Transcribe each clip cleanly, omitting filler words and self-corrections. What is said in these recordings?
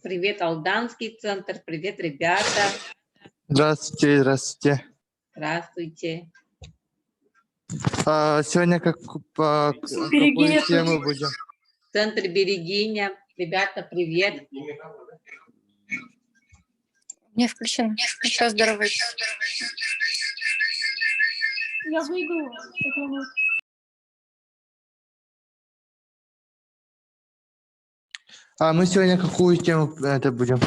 Привет, Алданский центр. Привет, ребята. Здравствуйте, здравствуйте. Здравствуйте. Сегодня какую тему будем? Центр Берегиня. Ребята, привет. Не включено. Сейчас здоровый. Я выйду. Мы сегодня какую тему это будем?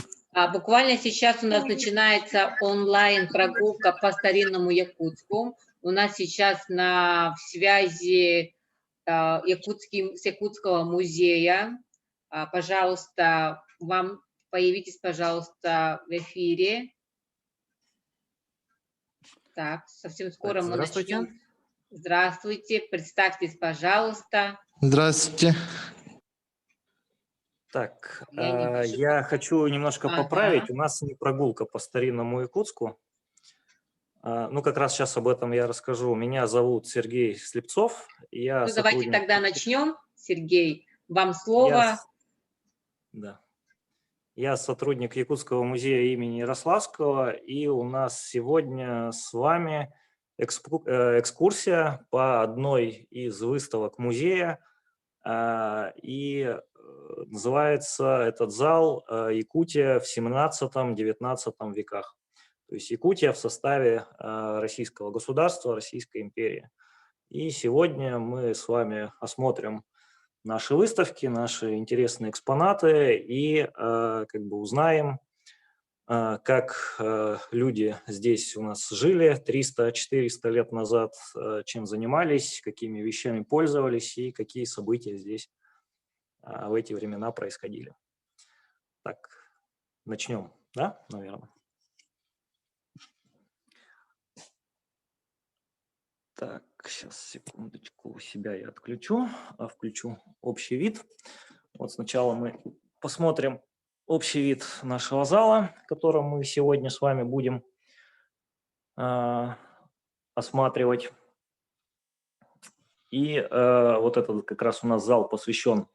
Буквально сейчас у нас начинается онлайн-прогулка по старинному Якутску. У нас сейчас на связи с Якутского музея. Пожалуйста, появитесь, пожалуйста, в эфире. Так, совсем скоро мы начнем. Здравствуйте, представьтесь, пожалуйста. Здравствуйте. Так, я хочу немножко поправить. У нас не прогулка по старинному Якутску. Ну, как раз сейчас об этом я расскажу. Меня зовут Сергей Слепцов. Давайте тогда начнем. Сергей, вам слово. Я сотрудник Якутского музея имени Ярославского, и у нас сегодня с вами экскурсия по одной из выставок музея. И называется этот зал «Якутия в 17-19 веках». То есть Якутия в составе Российского государства, Российской империи. И сегодня мы с вами осмотрим наши выставки, наши интересные экспонаты и узнаем, как люди здесь у нас жили 300-400 лет назад, чем занимались, какими вещами пользовались и какие события здесь в эти времена происходили. Так, начнем, да, наверное? Так, сейчас, секундочку, себя я отключу, включу общий вид. Вот сначала мы посмотрим общий вид нашего зала, который мы сегодня с вами будем осматривать. И вот этот как раз у нас зал посвящен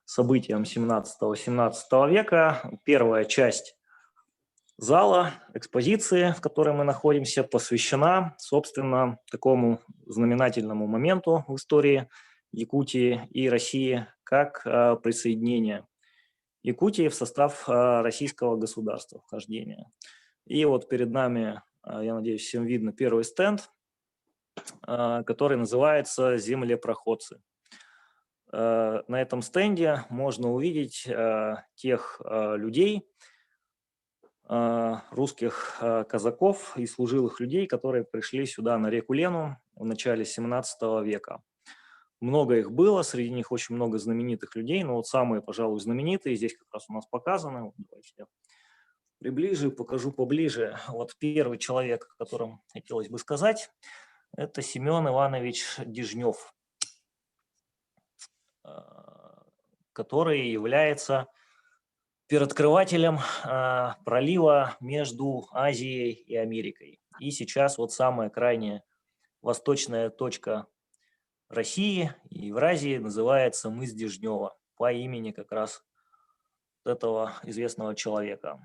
событиям 17-17 века. Первая часть зала, экспозиции, в которой мы находимся, посвящена, собственно, такому знаменательному моменту в истории Якутии и России, как присоединение Якутии в состав российского государства, вхождение. И вот перед нами, я надеюсь, всем видно первый стенд, который называется «Землепроходцы». На этом стенде можно увидеть тех людей, русских казаков и служилых людей, которые пришли сюда на реку Лену в начале 17 века. Много их было, среди них очень много знаменитых людей, но вот самые, пожалуй, знаменитые здесь как раз у нас показаны. Вот давайте я приближу, покажу поближе. Вот первый человек, о котором хотелось бы сказать, это Семен Иванович Дежнев, который является первооткрывателем пролива между Азией и Америкой. И сейчас вот самая крайняя восточная точка России и Евразии называется мыс Дежнева по имени как раз этого известного человека.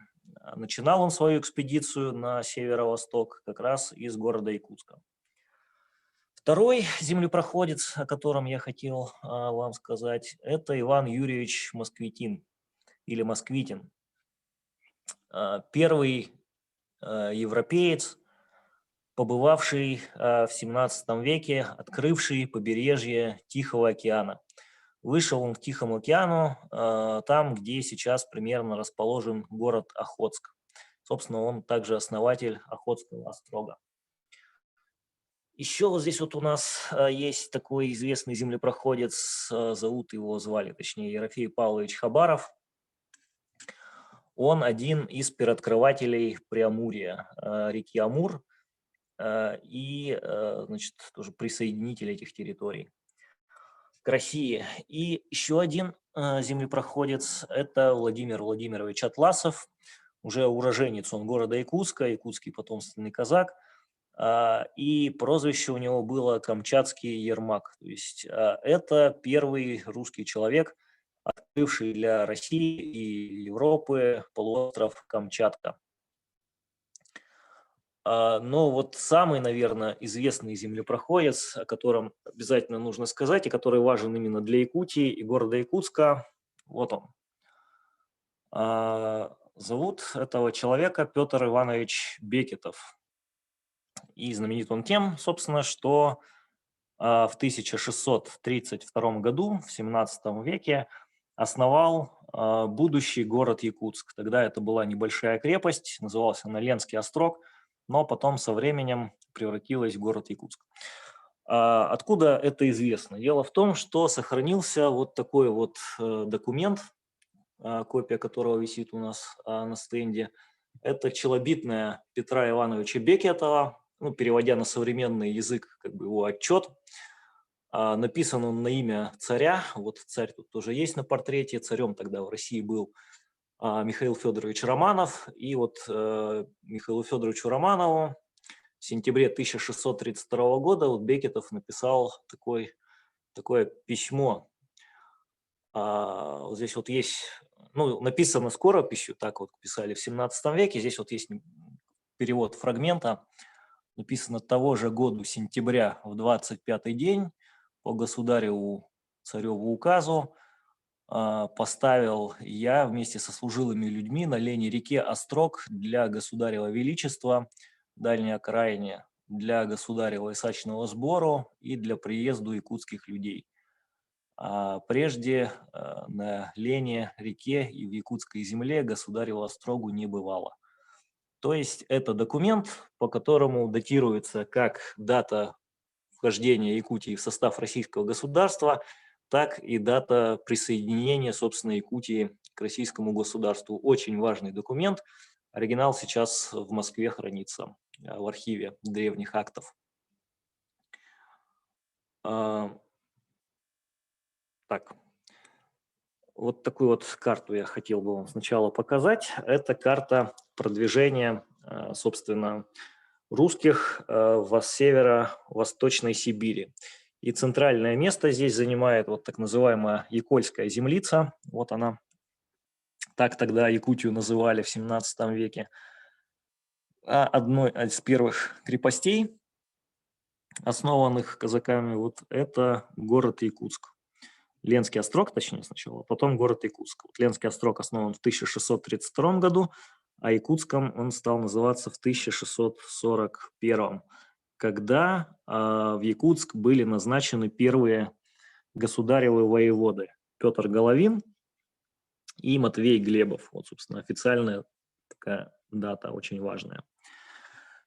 Начинал он свою экспедицию на северо-восток как раз из города Якутска. Второй землепроходец, о котором я хотел вам сказать, это Иван Юрьевич Москвитин или Москвитин. Первый европеец, побывавший в 17 веке, открывший побережье Тихого океана. Вышел он к Тихому океану, там, где сейчас примерно расположен город Охотск. Собственно, он также основатель Охотского острога. Еще вот здесь вот у нас есть такой известный землепроходец, звали Ерофей Павлович Хабаров. Он один из первооткрывателей Преамурья, реки Амур. и, значит, тоже присоединитель этих территорий к России. И еще один землепроходец – это Владимир Владимирович Атласов, уже уроженец он города Якутска, якутский потомственный казак, и прозвище у него было Камчатский Ермак. То есть это первый русский человек, открывший для России и Европы полуостров Камчатка. Но вот самый, наверное, известный землепроходец, о котором обязательно нужно сказать, и который важен именно для Якутии и города Якутска, вот он. Зовут этого человека Петр Иванович Бекетов. И знаменит он тем, собственно, что в 1632 году, в 17 веке, основал будущий город Якутск. Тогда это была небольшая крепость, назывался она Ленский острог, но потом со временем превратилась в город Якутск. Откуда это известно? Дело в том, что сохранился вот такой вот документ, копия которого висит у нас на стенде. Это челобитная Петра Ивановича Бекетова, ну, переводя на современный язык, как бы его отчет. Написан он на имя царя. Вот царь тут тоже есть на портрете. Царем тогда в России был Михаил Федорович Романов. И вот Михаилу Федоровичу Романову в сентябре 1632 года вот Бекетов написал такое письмо. Вот здесь вот есть, ну, написано скорописью, так вот писали в 17 веке. Здесь вот есть перевод фрагмента. Написано того же года сентября в 25-й день по государеву цареву указу поставил я вместе со служилыми людьми на Лени-реке острог для государева величества, дальней окраине, для государева исачного сбору и для приезду якутских людей. Прежде на Лене-реке и в якутской земле государева острогу не бывало. То есть это документ, по которому датируется как дата вхождения Якутии в состав российского государства, так и дата присоединения, собственно, Якутии к российскому государству. Очень важный документ. Оригинал сейчас в Москве хранится в архиве древних актов. Так, вот такую вот карту я хотел бы вам сначала показать. Это карта продвижения, собственно, русских в северо-восточной Сибири. И центральное место здесь занимает вот так называемая Якольская землица. Вот она. Так тогда Якутию называли в 17 веке. Одной из первых крепостей, основанных казаками, вот это город Якутск. Ленский острог, точнее, сначала, потом город Якутск. Вот Ленский острог основан в 1632 году, а Якутском он стал называться в 1641, когда в Якутск были назначены первые государевы воеводы Петр Головин и Матвей Глебов. Вот, собственно, официальная такая дата, очень важная.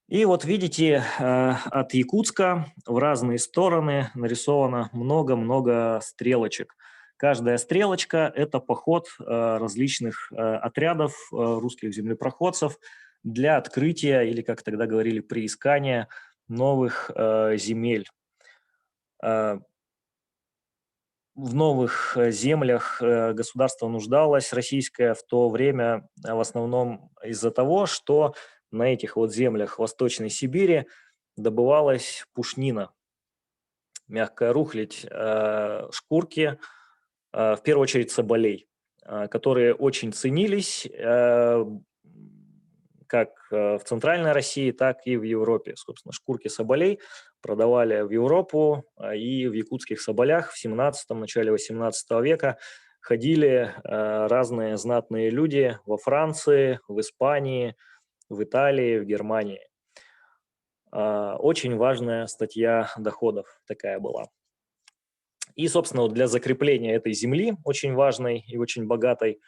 И вот видите, от Якутска в разные стороны нарисовано много-много стрелочек. Каждая стрелочка – это поход различных отрядов русских землепроходцев для открытия, или, как тогда говорили, приискания новых земель. В новых землях государство нуждалось российское в то время в основном из-за того, что на этих вот землях Восточной Сибири добывалась пушнина, мягкая рухлядь, шкурки, в первую очередь соболей, которые очень ценились как в Центральной России, так и в Европе. Собственно, шкурки соболей продавали в Европу, и в якутских соболях в 17-м, начале 18 века ходили разные знатные люди во Франции, в Испании, в Италии, в Германии. Очень важная статья доходов такая была. И, собственно, вот для закрепления этой земли, очень важной и очень богатой,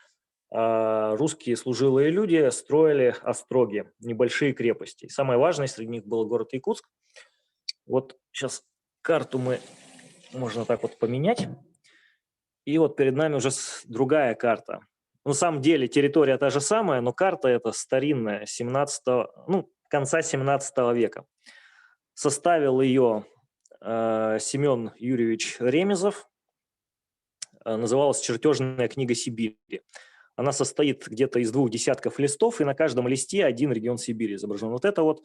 русские служилые люди строили остроги, небольшие крепости. И самое важное среди них был город Якутск. Вот сейчас карту можно так вот поменять. И вот перед нами уже другая карта. На самом деле территория та же самая, но карта эта старинная, конца 17 века. Составил ее Семен Юрьевич Ремезов. Называлась «Чертежная книга Сибири». Она состоит где-то из 2 десятков листов, и на каждом листе один регион Сибири изображен. Вот это вот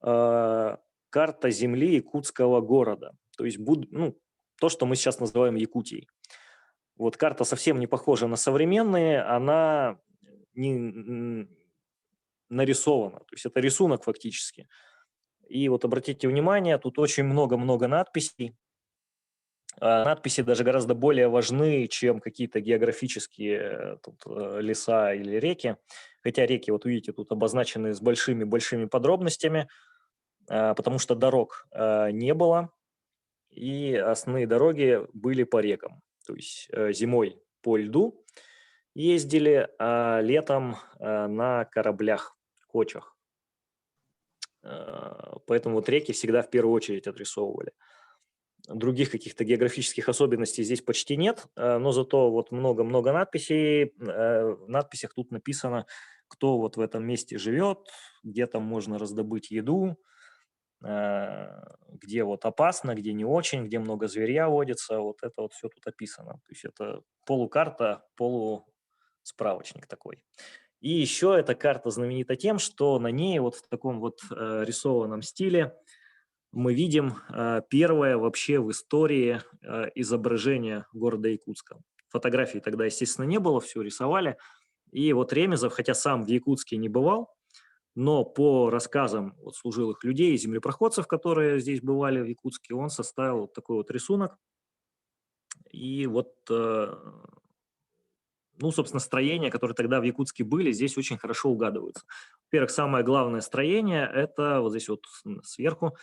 карта земли якутского города. То есть то, что мы сейчас называем Якутией. Вот карта совсем не похожа на современные, она не нарисована. То есть это рисунок фактически. И вот обратите внимание, тут очень много-много надписей. Надписи даже гораздо более важны, чем какие-то географические леса или реки. Хотя реки, вот видите, тут обозначены с большими-большими подробностями, потому что дорог не было, и основные дороги были по рекам. То есть зимой по льду ездили, а летом на кораблях, кочах. Поэтому вот реки всегда в первую очередь отрисовывали. Других каких-то географических особенностей здесь почти нет, но зато вот много-много надписей. В надписях тут написано, кто вот в этом месте живет, где там можно раздобыть еду, где вот опасно, где не очень, где много зверя водится. Вот это вот все тут описано. То есть это полукарта, полусправочник такой. И еще эта карта знаменита тем, что на ней вот в таком вот рисованном стиле мы видим первое вообще в истории изображение города Якутска. Фотографий тогда, естественно, не было, все рисовали. И вот Ремезов, хотя сам в Якутске не бывал, но по рассказам вот служилых людей и землепроходцев, которые здесь бывали в Якутске, он составил вот такой вот рисунок. И вот, собственно, строения, которые тогда в Якутске были, здесь очень хорошо угадываются. Во-первых, самое главное строение – это вот здесь вот сверху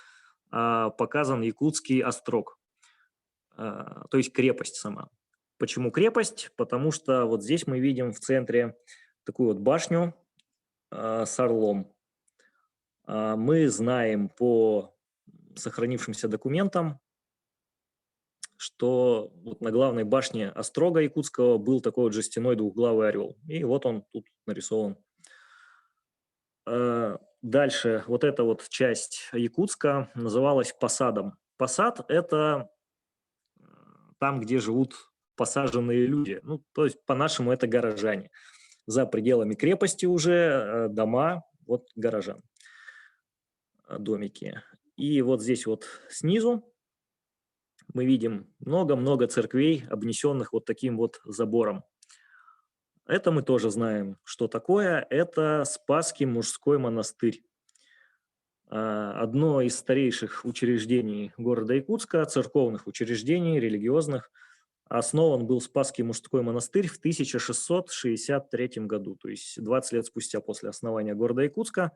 показан Якутский острог, то есть крепость сама. Почему крепость? Потому что вот здесь мы видим в центре такую вот башню с орлом. Мы знаем по сохранившимся документам, что вот на главной башне острога якутского был такой вот жестяной двухглавый орел. И вот он тут нарисован. Дальше вот эта вот часть Якутска называлась посадом. Посад – это там, где живут посаженные люди. То есть по-нашему это горожане. За пределами крепости уже дома вот горожан, домики. И вот здесь вот снизу мы видим много-много церквей, обнесенных вот таким вот забором. Это мы тоже знаем, что такое. Это Спасский мужской монастырь. Одно из старейших учреждений города Якутска, церковных учреждений, религиозных. Основан был Спасский мужской монастырь в 1663 году, то есть 20 лет спустя после основания города Якутска.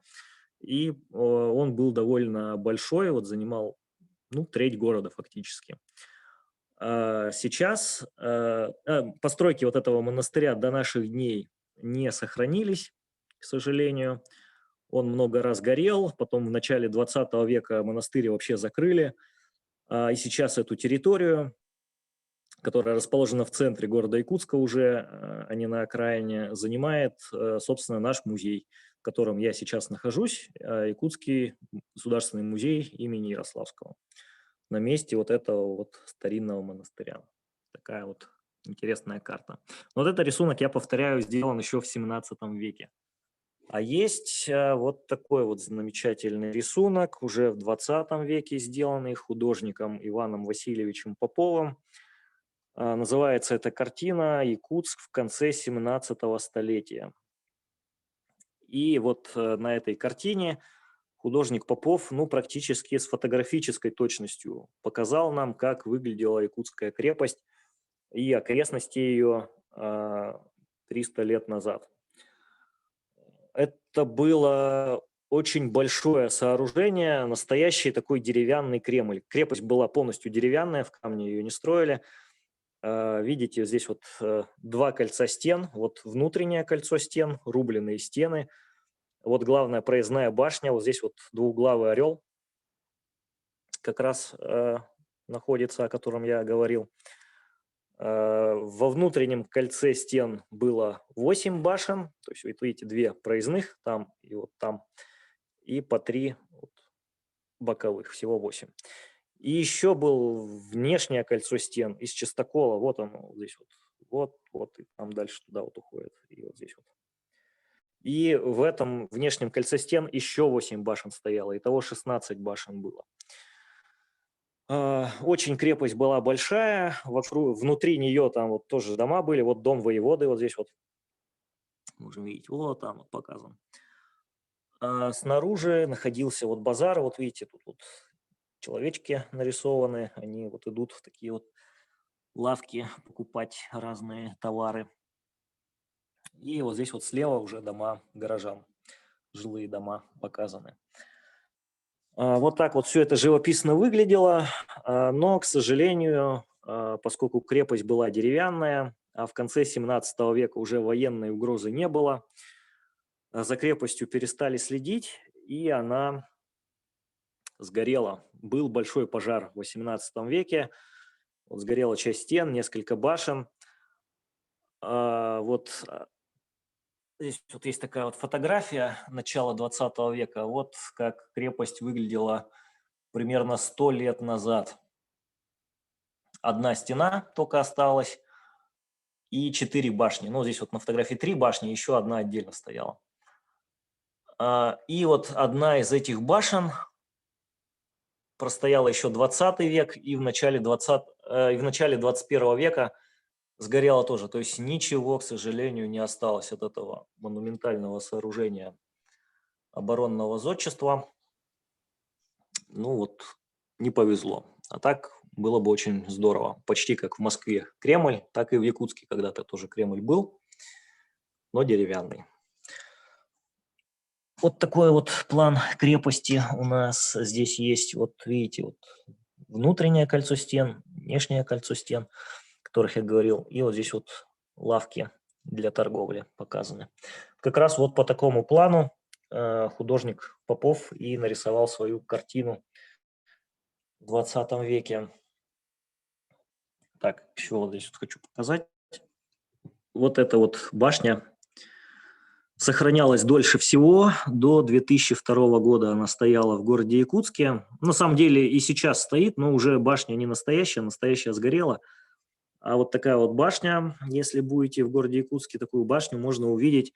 И он был довольно большой, вот занимал треть города фактически. Сейчас постройки вот этого монастыря до наших дней не сохранились, к сожалению. Он много раз горел, потом в начале 20 века монастырь вообще закрыли. И сейчас эту территорию, которая расположена в центре города Якутска уже, а не на окраине, занимает, собственно, наш музей, в котором я сейчас нахожусь, Якутский государственный музей имени Ярославского, на месте вот этого вот старинного монастыря. Такая вот интересная карта. Вот этот рисунок, я повторяю, сделан еще в 17 веке. А есть вот такой вот замечательный рисунок, уже в 20 веке сделанный художником Иваном Васильевичем Поповым. Называется эта картина «Якутск в конце 17 столетия». И вот на этой картине художник Попов, практически с фотографической точностью показал нам, как выглядела Якутская крепость и окрестности ее 300 лет назад. Это было очень большое сооружение, настоящий такой деревянный Кремль. Крепость была полностью деревянная, в камне ее не строили. Видите, здесь вот 2 кольца стен, вот внутреннее кольцо стен, рубленые стены. Вот главная проездная башня, вот здесь вот двуглавый орел как раз находится, о котором я говорил. Во внутреннем кольце стен было 8 башен, то есть, вы видите, 2 проездных, там и вот там, и по 3 боковых, всего 8. И еще был внешнее кольцо стен из частокола. Вот оно, вот здесь вот, и там дальше туда вот уходит, и вот здесь вот. И в этом внешнем кольце стен еще 8 башен стояло, итого 16 башен было. Очень крепость была большая, внутри нее там вот тоже дома были, вот дом воеводы вот здесь вот, можем видеть, вот там вот показан. Снаружи находился вот базар, вот видите, тут вот человечки нарисованы, они вот идут в такие вот лавки покупать разные товары. И вот здесь вот слева уже дома горожан, жилые дома показаны. Вот так вот все это живописно выглядело, но, к сожалению, поскольку крепость была деревянная, а в конце 17 века уже военной угрозы не было, за крепостью перестали следить, и она сгорела. Был большой пожар в 18 веке, вот сгорела часть стен, несколько башен. Вот здесь вот есть такая вот фотография начала 20 века. Вот как крепость выглядела примерно 100 лет назад. Одна стена только осталась и 4 башни. Ну, здесь вот на фотографии 3 башни, еще одна отдельно стояла. И вот одна из этих башен простояла еще 20 век, и в начале 21 века сгорела тоже. То есть ничего, к сожалению, не осталось от этого монументального сооружения оборонного зодчества. Ну вот, не повезло. А так было бы очень здорово. Почти как в Москве Кремль, так и в Якутске когда-то тоже Кремль был, но деревянный. Вот такой вот план крепости у нас здесь есть. Вот видите, вот внутреннее кольцо стен, внешнее кольцо стен, о которых я говорил. И вот здесь вот лавки для торговли показаны. Как раз вот по такому плану художник Попов и нарисовал свою картину в 20 веке. Так, еще вот здесь вот хочу показать. Вот эта вот башня сохранялась дольше всего. До 2002 года она стояла в городе Якутске. На самом деле и сейчас стоит, но уже башня не настоящая, настоящая сгорела. А вот такая вот башня, если будете в городе Якутске, такую башню можно увидеть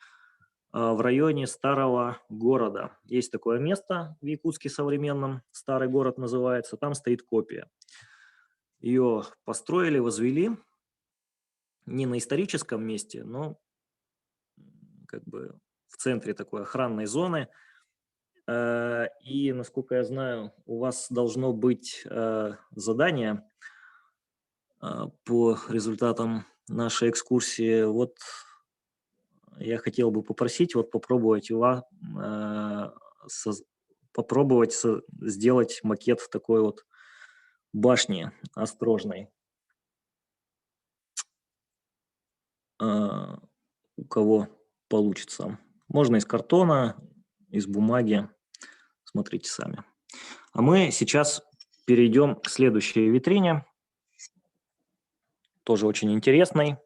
в районе старого города. Есть такое место в Якутске современном, старый город называется, там стоит копия. Ее построили, возвели не на историческом месте, но как бы в центре такой охранной зоны. И, насколько я знаю, у вас должно быть задание по результатам нашей экскурсии. Вот я хотел бы попросить вот попробовать сделать макет такой вот башни острожной. У кого получится. Можно из картона, из бумаги. Смотрите сами. А мы сейчас перейдем к следующей витрине. Тоже очень интересной.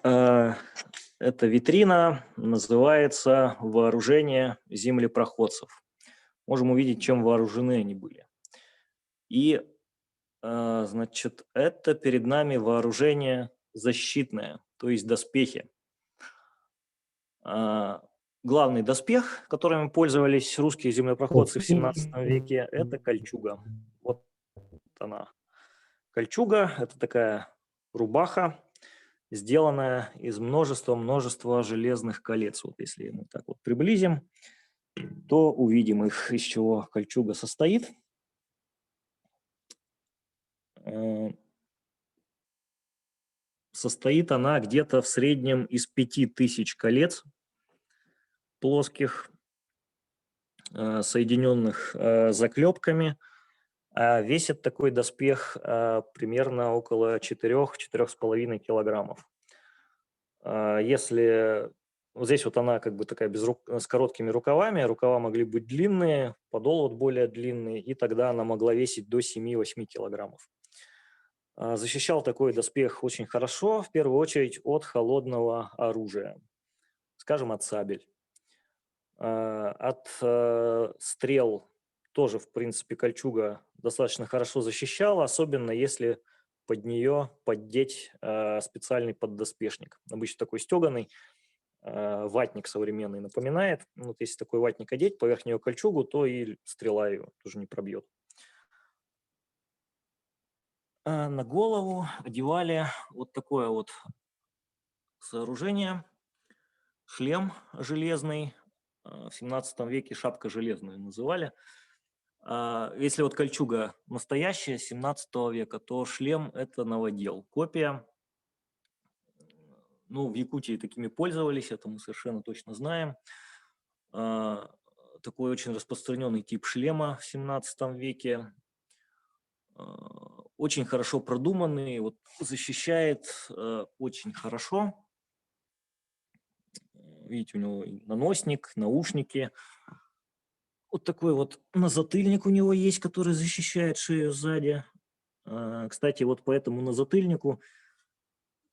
Эта витрина называется «Вооружение землепроходцев». Можем увидеть, чем вооружены они были. И, значит, это перед нами вооружение защитное, то есть доспехи. Главный доспех, которым пользовались русские землепроходцы в 17 веке, это кольчуга. Вот она. Кольчуга – это такая рубаха, сделанная из множества железных колец. Вот если мы так вот приблизим, то увидим их, из чего кольчуга состоит. Состоит она где-то в среднем из 5000 колец плоских, соединенных заклепками. Весит такой доспех примерно около 4–4,5 килограммов. Если вот здесь вот она как бы такая с короткими рукавами, рукава могли быть длинные, подол вот более длинный, и тогда она могла весить до 7–8 килограммов. Защищал такой доспех очень хорошо, в первую очередь от холодного оружия, скажем, от сабель. От стрел тоже, в принципе, кольчуга достаточно хорошо защищала, особенно если под нее поддеть специальный поддоспешник. Обычно такой стеганый, ватник современный напоминает. Вот если такой ватник одеть, поверх нее кольчугу, то и стрела ее тоже не пробьет. На голову одевали вот такое вот сооружение, шлем железный, в 17 веке шапка железная называли. Если вот кольчуга настоящая, 17 века, то шлем – это новодел, копия. Ну, в Якутии такими пользовались, это мы совершенно точно знаем. Такой очень распространенный тип шлема в 17 веке. Очень хорошо продуманный, вот, защищает очень хорошо. Видите, у него наносник, наушники. Вот такой вот назатыльник у него есть, который защищает шею сзади. Кстати, вот по этому назатыльнику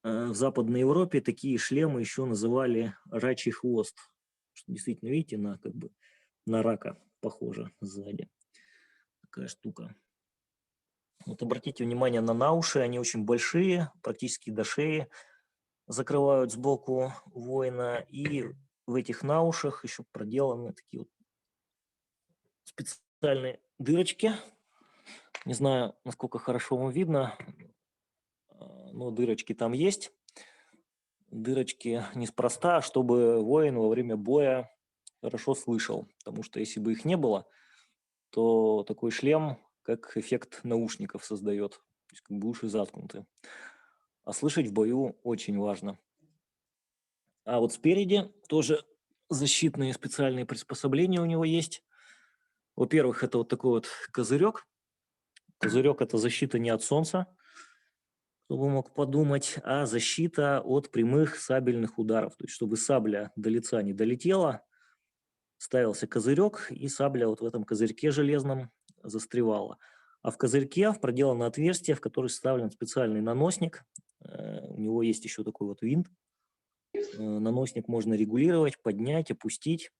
в Западной Европе такие шлемы еще называли рачий хвост. Действительно, видите, как бы на рака похоже сзади. Такая штука. Вот обратите внимание на науши, они очень большие, практически до шеи закрывают сбоку воина. И в этих наушах еще проделаны такие вот специальные дырочки. Не знаю, насколько хорошо вам видно, но дырочки там есть. Дырочки неспроста, чтобы воин во время боя хорошо слышал. Потому что если бы их не было, то такой шлем как эффект наушников создает. То есть как бы уши заткнуты. А слышать в бою очень важно. А вот спереди тоже защитные специальные приспособления у него есть. Во-первых, это вот такой вот козырек. Козырек – это защита не от солнца, кто бы мог подумать, а защита от прямых сабельных ударов. То есть чтобы сабля до лица не долетела, ставился козырек, и сабля вот в этом козырьке железном застревала. А в козырьке проделано отверстие, в которое вставлен специальный наносник. У него есть еще такой вот винт. Наносник можно регулировать, поднять, опустить.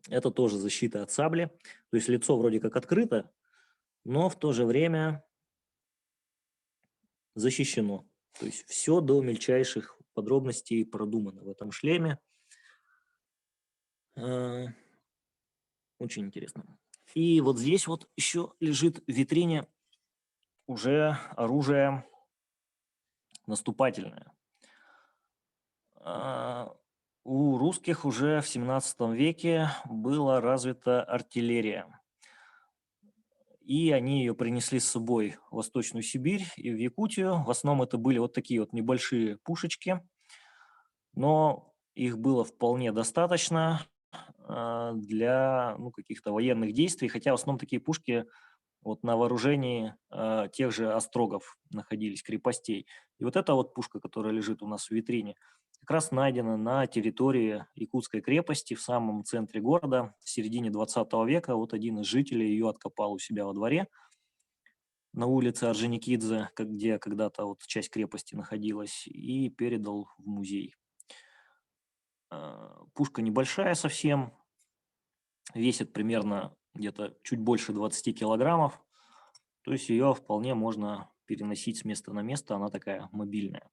Это тоже защита от сабли. То есть лицо вроде как открыто, но в то же время защищено. То есть все до мельчайших подробностей продумано в этом шлеме. Очень интересно. И вот здесь вот еще лежит в витрине уже оружие наступательное. У русских уже в 17 веке была развита артиллерия. И они ее принесли с собой в Восточную Сибирь и в Якутию. В основном это были вот такие вот небольшие пушечки, но их было вполне достаточно для каких-то военных действий, хотя в основном такие пушки вот на вооружении тех же острогов находились, крепостей. И вот эта вот пушка, которая лежит у нас в витрине, как раз найдена на территории Якутской крепости в самом центре города в середине 20 века. Вот один из жителей ее откопал у себя во дворе на улице Орджоникидзе, где когда-то вот часть крепости находилась, и передал в музей. Пушка небольшая совсем, весит примерно где-то чуть больше 20 килограммов, то есть ее вполне можно переносить с места на место, она такая мобильная.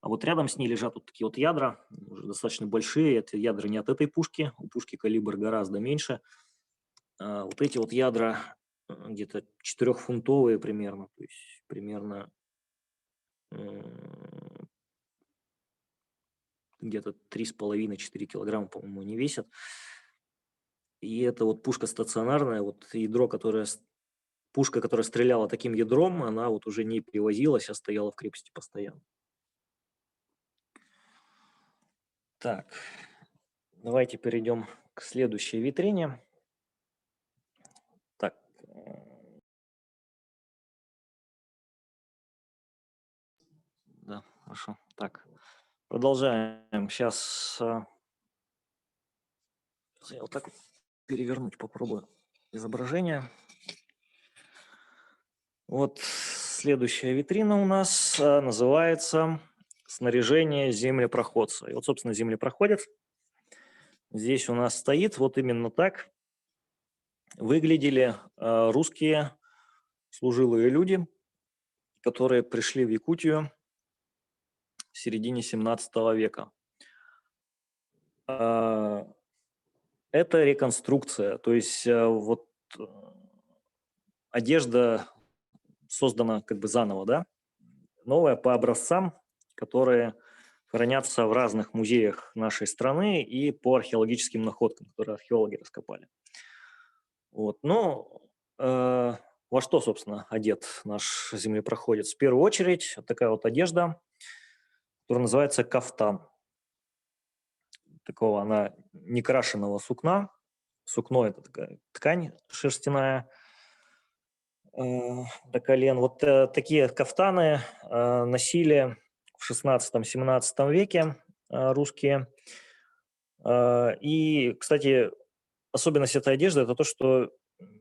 А вот рядом с ней лежат вот такие вот ядра, уже достаточно большие, это ядра не от этой пушки, у пушки калибр гораздо меньше. Вот эти вот ядра где-то 4-фунтовые примерно, то есть примерно где-то 3,5-4 килограмма, по-моему, они весят. И это вот пушка стационарная, вот ядро, пушка, которая стреляла таким ядром, она вот уже не перевозилась, а стояла в крепости постоянно. Так, давайте перейдем к следующей витрине. Так. Да, хорошо. Так, продолжаем. Сейчас я вот так перевернуть попробую изображение. Вот следующая витрина у нас называется «Снаряжение землепроходца». И вот, собственно, землепроходец здесь у нас стоит, вот именно так выглядели русские служилые люди, которые пришли в Якутию в середине 17 века. Это реконструкция, то есть вот одежда создана как бы заново, да, новая по образцам, которые хранятся в разных музеях нашей страны и по археологическим находкам, которые археологи раскопали. Вот. Ну, во что, собственно, одет наш землепроходец? В первую очередь, вот такая вот одежда, которая называется кафтан. Такого она некрашенного сукна. Сукно – это такая ткань шерстяная до колен. Вот такие кафтаны носили в 16-17 веке русские. И, кстати, особенность этой одежды – это то, что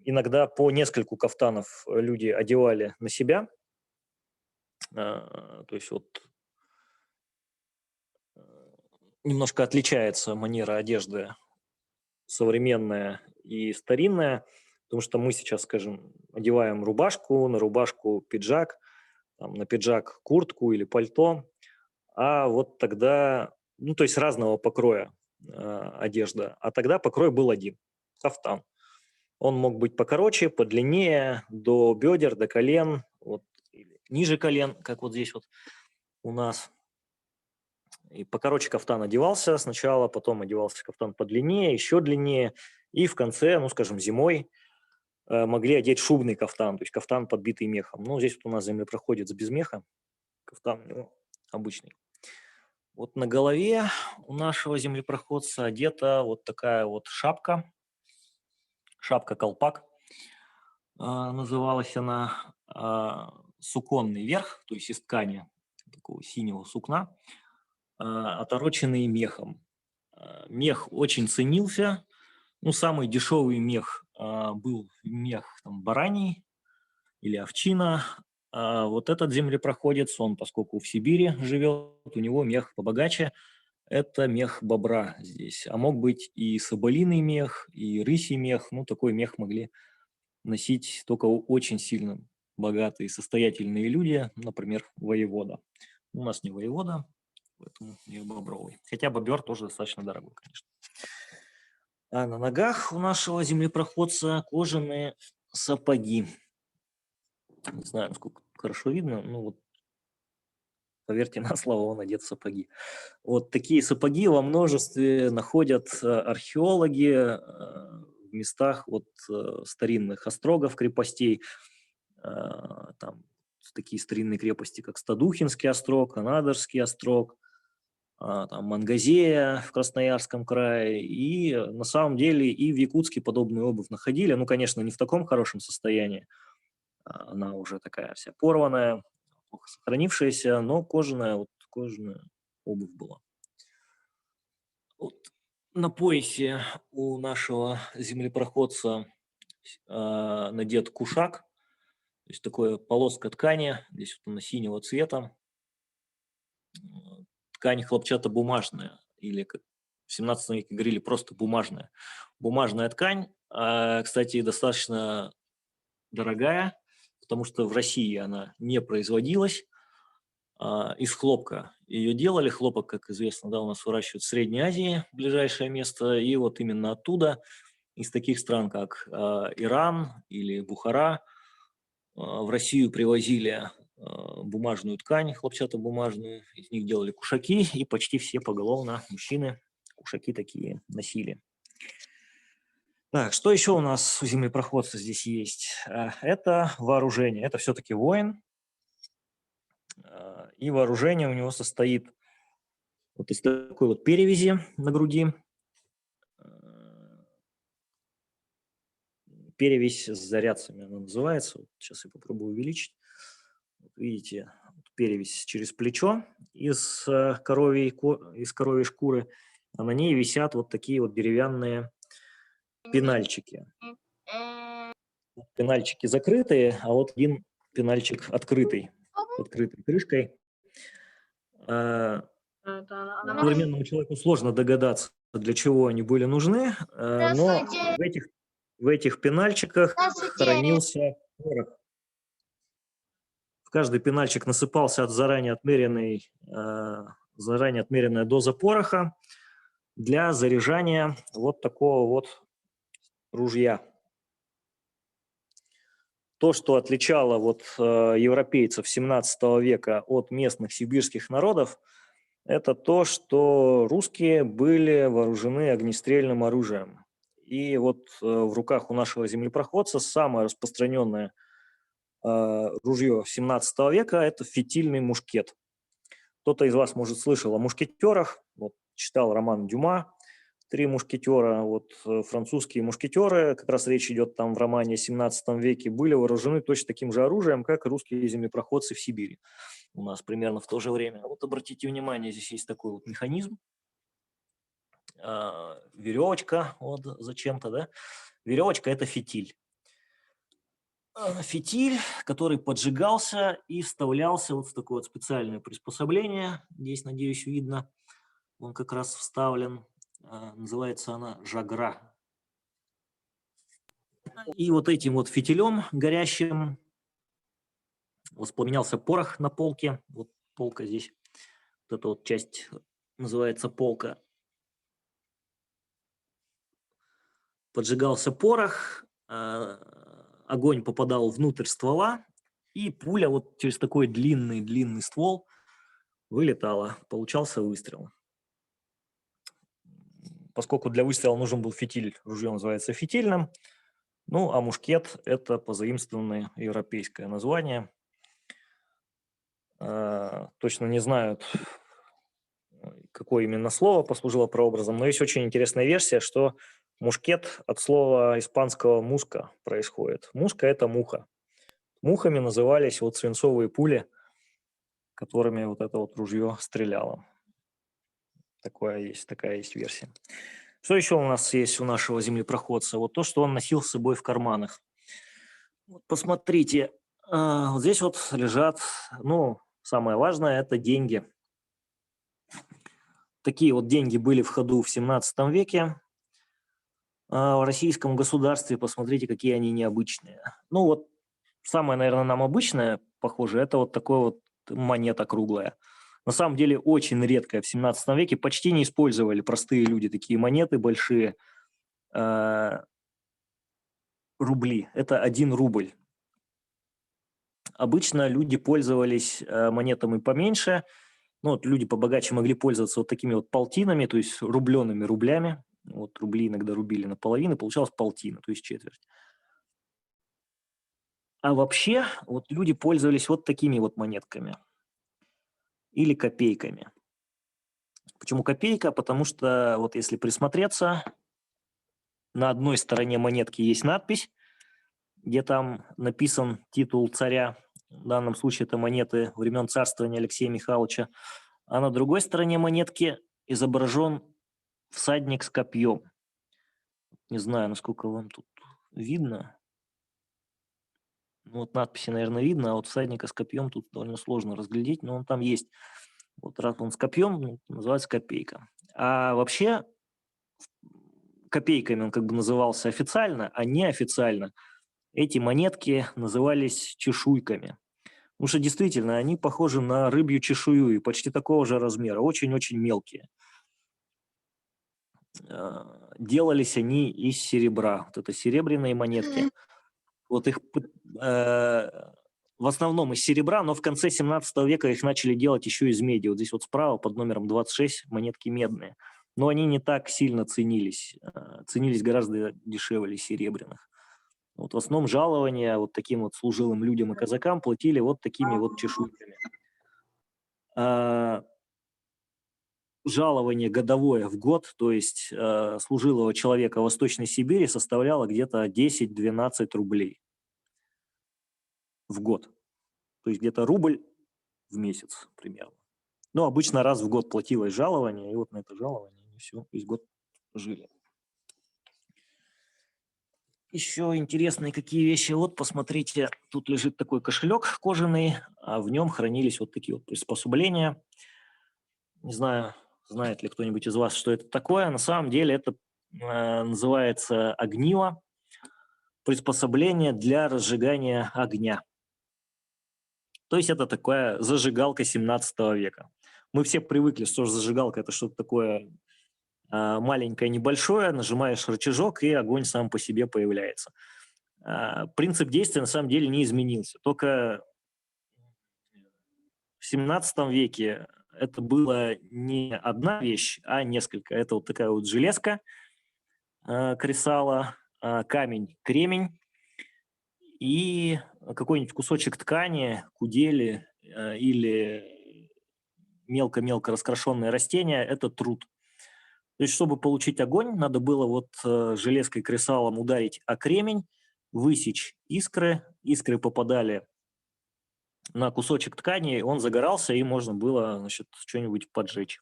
иногда по нескольку кафтанов люди одевали на себя. То есть вот немножко отличается манера одежды современная и старинная, потому что мы сейчас, скажем, одеваем рубашку, на рубашку пиджак, там, на пиджак куртку или пальто, а вот тогда, ну, то есть разного покроя одежда, а тогда покрой был один – кафтан. Он мог быть покороче, подлиннее, до бедер, до колен, вот, ниже колен, как вот здесь вот у нас. И покороче кафтан одевался сначала, потом одевался кафтан подлиннее, еще длиннее, и в конце, ну, скажем, зимой могли одеть шубный кафтан, то есть кафтан, подбитый мехом. Ну, здесь вот у нас землепроходец без меха, кафтан у него обычный. Вот на голове у нашего землепроходца одета вот такая вот шапка, шапка-колпак, называлась она, суконный верх, то есть из ткани такого синего сукна, отороченный мехом. Мех очень ценился. Ну, самый дешевый мех был мех там, бараний или овчина. А вот этот землепроходец, он, поскольку в Сибири живет, у него мех побогаче. Это мех бобра здесь. А мог быть и соболиный мех, и рысий мех. Ну, такой мех могли носить только очень сильно богатые и состоятельные люди, например, воевода. У нас не воевода, поэтому мех бобровый. Хотя бобер тоже достаточно дорогой, конечно. А на ногах у нашего землепроходца кожаные сапоги. Не знаю, насколько хорошо видно, но вот поверьте на слово, он одет в сапоги. Вот такие сапоги во множестве находят археологи в местах вот старинных острогов, крепостей. Там такие старинные крепости, как Стадухинский острог, Анадырский острог, там Мангазея в Красноярском крае. И на самом деле и в Якутске подобную обувь находили. Ну, конечно, не в таком хорошем состоянии. Она уже такая вся порванная, плохо сохранившаяся, но кожаная, вот кожаная обувь была. Вот. На поясе у нашего землепроходца надет кушак, то есть такая полоска ткани, здесь вот она синего цвета. Ткань хлопчатобумажная, или, как в 17 веке говорили, просто бумажная. Бумажная ткань, кстати, достаточно дорогая, потому что в России она не производилась. Из хлопка ее делали. Хлопок, как известно, да, у нас выращивают в Средней Азии, ближайшее место. И вот именно оттуда, из таких стран, как Иран или Бухара, в Россию привозили бумажную ткань, хлопчатобумажную. Из них делали кушаки, и почти все поголовно мужчины кушаки такие носили. Так, что еще у нас у землепроходца здесь есть? Это вооружение. Это все-таки воин. И вооружение у него состоит вот из такой вот перевязи на груди. Перевязь с зарядцами она называется. Вот сейчас я попробую увеличить. Вот видите, перевязь через плечо из коровьей шкуры. А на ней висят вот такие вот деревянные пенальчики. Пенальчики закрытые, а вот один пенальчик открытой, открытой крышкой. Современному человеку сложно догадаться, для чего они были нужны, но в этих пенальчиках хранился порох. В каждый пенальчик насыпался заранее отмеренная доза пороха для заряжания вот такого вот ружья. То, что отличало вот европейцев 17 века от местных сибирских народов, это то, что русские были вооружены огнестрельным оружием. И вот в руках у нашего землепроходца самое распространенное ружье 17 века – это фитильный мушкет. Кто-то из вас, может, слышал о мушкетерах, вот, читал роман Дюма «Три мушкетера». Вот, французские мушкетеры, как раз речь идет там в романе 17 веке, были вооружены точно таким же оружием, как и русские землепроходцы в Сибири. У нас примерно в то же время. Вот обратите внимание, здесь есть такой вот механизм. Веревочка, вот зачем-то, да? Веревочка – это фитиль. Фитиль, который поджигался и вставлялся вот в такое вот специальное приспособление. Здесь, надеюсь, видно. Он как раз вставлен. Называется она жагра. И вот этим вот фитилем горящим воспламенялся порох на полке. Вот полка здесь. Вот эта вот часть называется полка. Поджигался порох, огонь попадал внутрь ствола, и пуля вот через такой длинный ствол вылетала. Получался выстрел. Поскольку для выстрела нужен был фитиль, ружье называется фитильным. Ну, а мушкет – это позаимствованное европейское название. Точно не знают, какое именно слово послужило прообразом, но есть очень интересная версия, что мушкет от слова испанского «муска» происходит. Муска – это муха. Мухами назывались вот свинцовые пули, которыми вот это вот ружье стреляло. Такая есть версия. Что еще у нас есть у нашего землепроходца? Вот то, что он носил с собой в карманах. Вот посмотрите, вот здесь вот лежат, ну, самое важное – это деньги. Такие вот деньги были в ходу в 17 веке. В российском государстве, посмотрите, какие они необычные. Ну вот, самое, наверное, нам обычное, похоже, это вот такая вот монета круглая. На самом деле очень редкая в 17 веке. Почти не использовали простые люди такие монеты большие. Рубли. Это 1 рубль. Обычно люди пользовались монетами поменьше. Ну, вот люди побогаче могли пользоваться вот такими вот полтинами, то есть рубленными рублями. Вот рубли иногда рубили наполовину, получалось полтина, то есть четверть. А вообще вот люди пользовались вот такими вот монетками или копейками. Почему копейка? Потому что вот если присмотреться, на одной стороне монетки есть надпись, где там написан титул царя. В данном случае это монеты времен царствования Алексея Михайловича. А на другой стороне монетки изображен всадник с копьем. Не знаю, насколько вам тут видно. Вот надписи, наверное, видно, а вот всадника с копьем тут довольно сложно разглядеть, но он там есть. Вот раз он с копьем, ну, называется копейка. А вообще копейками он как бы назывался официально, а неофициально эти монетки назывались чешуйками. Потому что действительно они похожи на рыбью чешую и почти такого же размера, очень-очень мелкие. Делались они из серебра. Вот это серебряные монетки. Вот их в основном из серебра, но в конце 17 века их начали делать еще из меди. Вот здесь вот справа под номером 26 монетки медные. Но они не так сильно ценились. Ценились гораздо дешевле серебряных. Вот в основном жалования вот таким вот служилым людям и казакам платили вот такими вот чешуйками. Жалование годовое в год, то есть служилого человека в Восточной Сибири составляло где-то 10-12 рублей в год. То есть где-то рубль в месяц примерно. Но обычно раз в год платилось жалование, и вот на это жалование они все весь год жили. Еще интересные какие вещи. Вот посмотрите, тут лежит такой кошелек кожаный, а в нем хранились вот такие вот приспособления. Не знаю, знает ли кто-нибудь из вас, что это такое. На самом деле это называется огниво, приспособление для разжигания огня. То есть это такая зажигалка 17 века. Мы все привыкли, что зажигалка – это что-то такое маленькое, небольшое, нажимаешь рычажок, и огонь сам по себе появляется. Принцип действия на самом деле не изменился. Только в 17 веке это была не одна вещь, а несколько. Это вот такая вот железка, кресало, камень, кремень и какой-нибудь кусочек ткани, кудели или мелко-мелко раскрашенное растение – это труд. То есть, чтобы получить огонь, надо было вот железкой кресалом ударить о кремень, высечь искры. Искры попадали на кусочек ткани, он загорался, и можно было, значит, что-нибудь поджечь.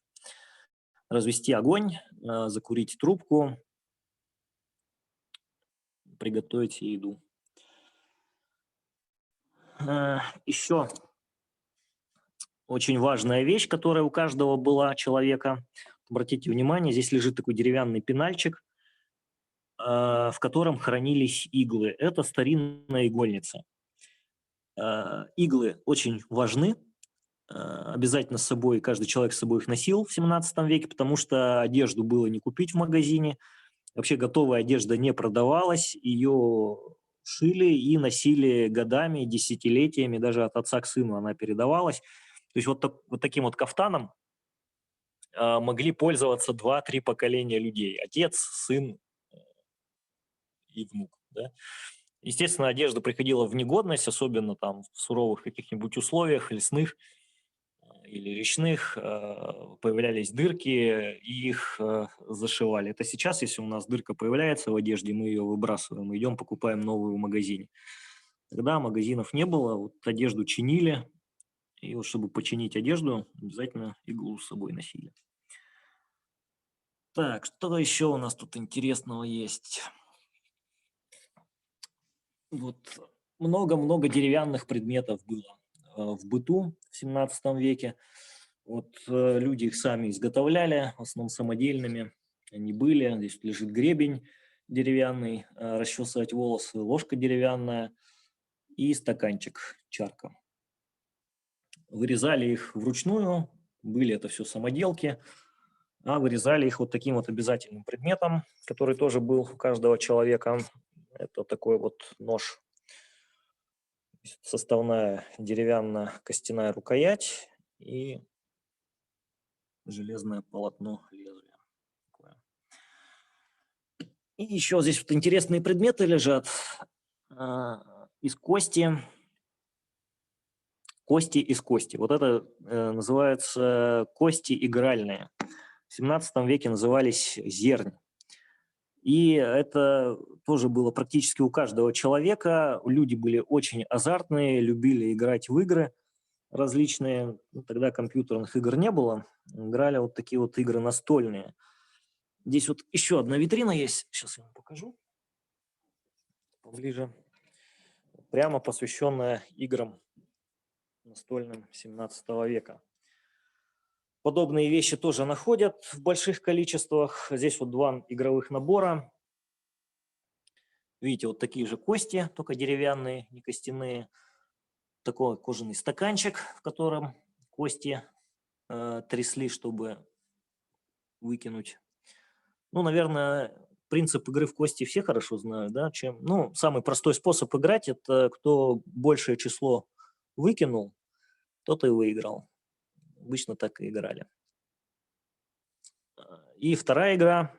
Развести огонь, закурить трубку, приготовить еду. Еще очень важная вещь, которая у каждого была человека. Обратите внимание, здесь лежит такой деревянный пенальчик, в котором хранились иглы. Это старинная игольница. Иглы очень важны. Обязательно с собой, каждый человек с собой их носил в 17 веке, потому что одежду было не купить в магазине. Вообще готовая одежда не продавалась, ее шили и носили годами, десятилетиями, даже от отца к сыну она передавалась. То есть вот таким вот кафтаном могли пользоваться 2-3 поколения людей. Отец, сын и внук. Да? Естественно, одежда приходила в негодность, особенно там в суровых каких-нибудь условиях, лесных или речных, появлялись дырки, и их зашивали. Это сейчас, если у нас дырка появляется в одежде, мы ее выбрасываем, идем покупаем новую в магазине. Тогда магазинов не было, вот одежду чинили, и вот чтобы починить одежду, обязательно иглу с собой носили. Так, что еще у нас тут интересного есть? Вот много-много деревянных предметов было в быту в 17 веке. Вот люди их сами изготовляли, в основном самодельными они были. Здесь лежит гребень деревянный, расчесывать волосы, ложка деревянная и стаканчик, чарка. Вырезали их вручную, были это все самоделки, а вырезали их вот таким вот обязательным предметом, который тоже был у каждого человека. Это такой вот нож. Составная деревянно-костяная рукоять и железное полотно лезвия. И еще здесь вот интересные предметы лежат из кости. Кости из кости. Вот это называется кости игральные. В 17 веке назывались зернь. И это тоже было практически у каждого человека. Люди были очень азартные, любили играть в игры различные. Ну, тогда компьютерных игр не было. Играли вот такие вот игры настольные. Здесь вот еще одна витрина есть. Сейчас я вам покажу поближе. Прямо посвященная играм настольным 17 века. Подобные вещи тоже находят в больших количествах. Здесь вот 2 игровых набора. Видите, вот такие же кости, только деревянные, не костяные. Такой кожаный стаканчик, в котором кости трясли, чтобы выкинуть. Ну, наверное, принцип игры в кости все хорошо знают, да? Ну, самый простой способ играть – это кто большее число выкинул, тот и выиграл. Обычно так и играли. И вторая игра,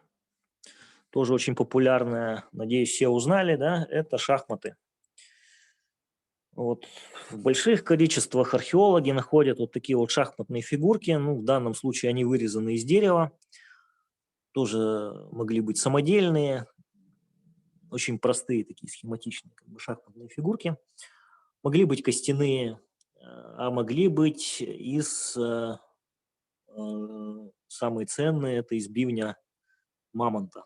тоже очень популярная, надеюсь, все узнали, да, это шахматы. Вот в больших количествах археологи находят вот такие вот шахматные фигурки. Ну, в данном случае они вырезаны из дерева. Тоже могли быть самодельные, очень простые такие схематичные как бы шахматные фигурки. Могли быть костяные, а могли быть из... самые ценные – это из бивня мамонта.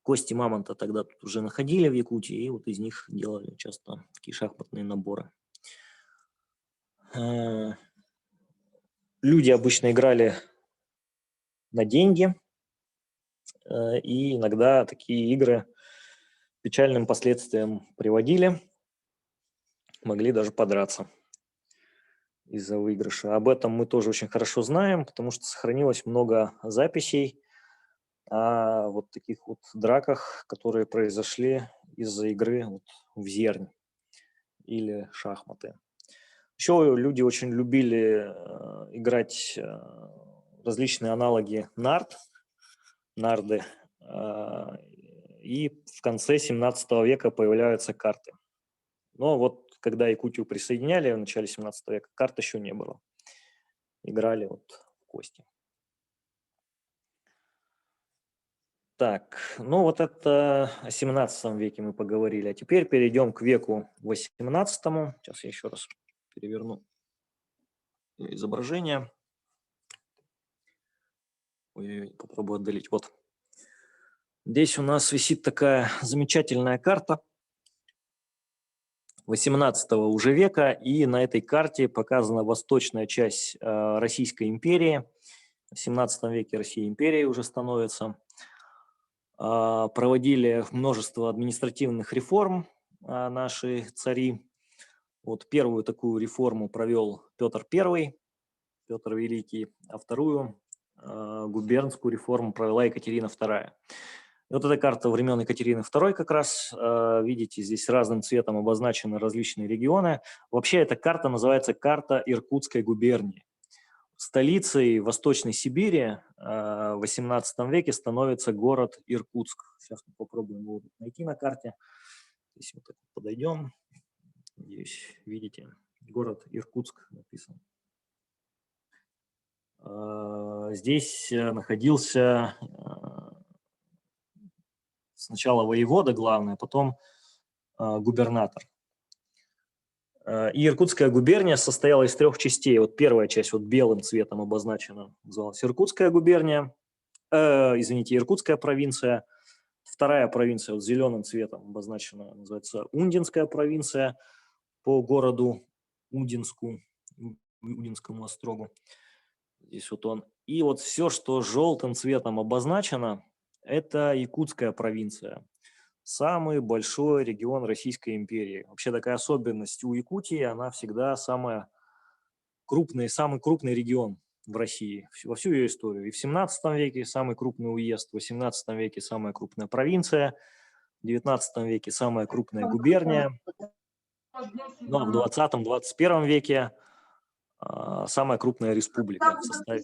Кости мамонта тогда тут уже находили в Якутии, и вот из них делали часто такие шахматные наборы. Люди обычно играли на деньги. И иногда такие игры к печальным последствиям приводили, могли даже подраться из-за выигрыша. Об этом мы тоже очень хорошо знаем, потому что сохранилось много записей о вот таких вот драках, которые произошли из-за игры вот в зернь или шахматы. Еще люди очень любили играть различные аналоги нарды, и в конце 17 века появляются карты. Но вот когда Якутию присоединяли в начале 17 века, карт еще не было. Играли вот в кости. Так, ну вот это о 17 веке мы поговорили. А теперь перейдем к веку 18. Сейчас я еще раз переверну изображение. Ой, попробую отдалить. Вот. Здесь у нас висит такая замечательная карта 18 уже века, и на этой карте показана восточная часть Российской империи. В 17 веке Россия империей уже становится. Проводили множество административных реформ наши цари. Вот первую такую реформу провел Петр I, Петр Великий, а вторую губернскую реформу провела Екатерина II. И вот эта карта времен Екатерины II как раз, видите, здесь разным цветом обозначены различные регионы. Вообще эта карта называется карта Иркутской губернии. Столицей Восточной Сибири в 18 веке становится город Иркутск. Сейчас мы попробуем его найти на карте. Здесь вот так подойдем. Здесь видите, город Иркутск написан. Здесь находился сначала воевода главный, а потом губернатор. И Иркутская губерния состояла из 3 частей. Вот первая часть вот белым цветом обозначена, называлась Иркутская губерния, Иркутская провинция. Вторая провинция вот зеленым цветом обозначена, называется Ундинская провинция по городу Удинскому острогу. Здесь вот он. И вот все, что желтым цветом обозначено, это Якутская провинция. Самый большой регион Российской империи. Вообще такая особенность у Якутии, она всегда самый крупный регион в России, во всю ее историю. И в 17 веке самый крупный уезд, в 18 веке самая крупная провинция, в 19 веке самая крупная губерния, ну а в 20-21 веке самая крупная республика в составе.